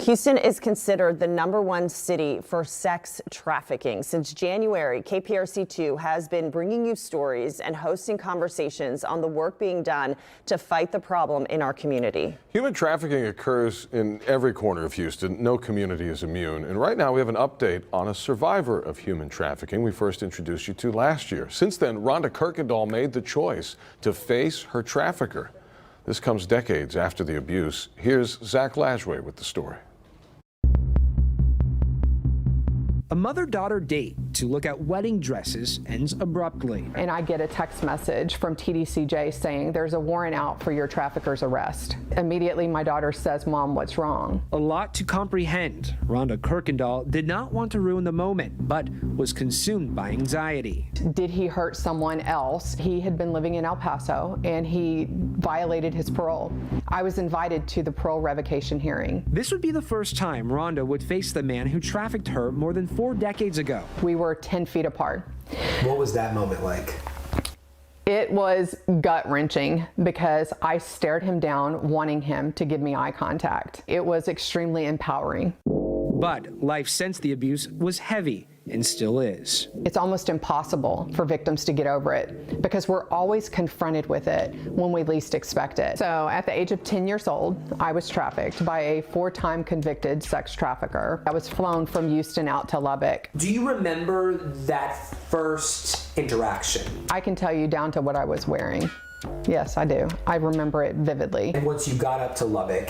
Houston is considered the #1 city for sex trafficking. Since January, KPRC2 has been bringing you stories and hosting conversations on the work being done to fight the problem in our community. Human trafficking occurs in every corner of Houston. No community is immune. And right now we have an update on a survivor of human trafficking we first introduced you to last year. Since then, Rhonda Kuykendall made the choice to face her trafficker. This comes decades after the abuse. Here's Zach Lashway with the story. A mother-daughter date to look at wedding dresses ends abruptly. And I get a text message from TDCJ saying there's a warrant out for your trafficker's arrest. Immediately my daughter says, "Mom, what's wrong?" A lot to comprehend. Rhonda Kuykendall did not want to ruin the moment, but was consumed by anxiety. Did he hurt someone else? He had been living in El Paso and he violated his parole. I was invited to the parole revocation hearing. This would be the first time Rhonda would face the man who trafficked her more than 4 decades ago. We were 10 feet apart. What was that moment like? It was gut-wrenching because I stared him down, wanting him to give me eye contact. It was extremely empowering. But life since the abuse was heavy and still is. It's almost impossible for victims to get over it because we're always confronted with it when we least expect it. So at the age of 10 years old, I was trafficked by a 4-time convicted sex trafficker. I was flown from Houston out to Lubbock. Do you remember that first interaction? I can tell you down to what I was wearing. Yes, I do. I remember it vividly. And once you got up to Lubbock,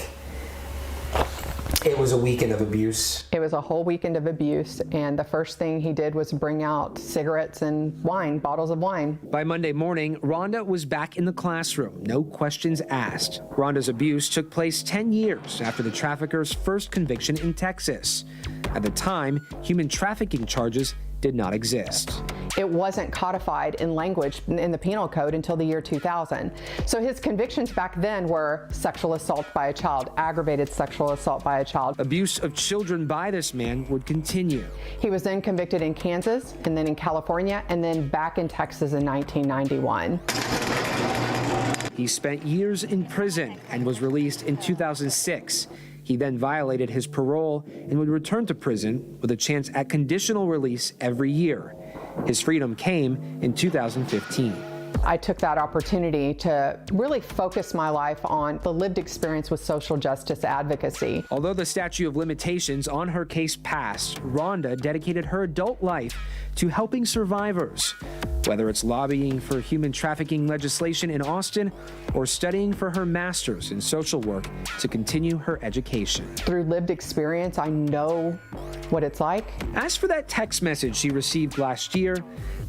it was a weekend of abuse. It was a whole weekend of abuse, and the first thing he did was bring out cigarettes and wine, bottles of wine. By Monday morning, Rhonda was back in the classroom, no questions asked. Rhonda's abuse took place 10 years after the trafficker's first conviction in Texas. At the time, human trafficking charges did not exist. It wasn't codified in language in the penal code until the year 2000. So his convictions back then were sexual assault by a child, aggravated sexual assault by a child. Abuse of children by this man would continue. He was then convicted in Kansas, and then in California, and then back in Texas in 1991. He spent years in prison and was released in 2006. He then violated his parole and would return to prison with a chance at conditional release every year. His freedom came in 2015. I took that opportunity to really focus my life on the lived experience with social justice advocacy. Although the statute of limitations on her case passed, Rhonda dedicated her adult life to helping survivors. Whether it's lobbying for human trafficking legislation in Austin or studying for her master's in social work to continue her education. Through lived experience, I know what it's like. As for that text message she received last year,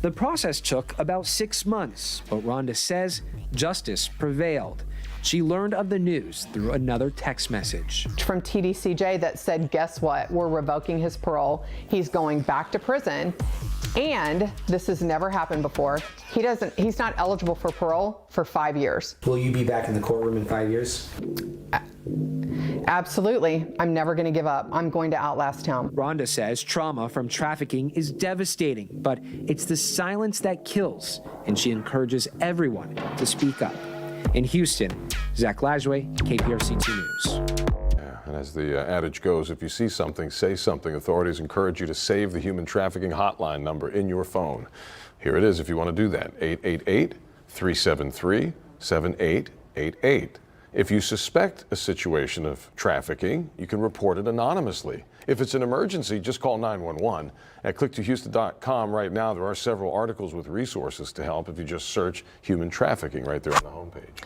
the process took about 6 months, but Rhonda says justice prevailed. She learned of the news through another text message from TDCJ that said, guess what? We're revoking his parole. He's going back to prison. And this has never happened before. He's not eligible for parole for 5 years. Will you be back in the courtroom in 5 years? Absolutely. I'm never going to give up. I'm going to outlast him. Rhonda says trauma from trafficking is devastating, but it's the silence that kills, and she encourages everyone to speak up. In Houston, Zach Lashway, KPRC2 News. And as the adage goes, if you see something, say something. Authorities encourage you to save the human trafficking hotline number in your phone. Here it is if you want to do that, 888-373-7888. If you suspect a situation of trafficking, you can report it anonymously. If it's an emergency, just call 911. At click2houston.com right now, there are several articles with resources to help if you just search human trafficking right there on the homepage.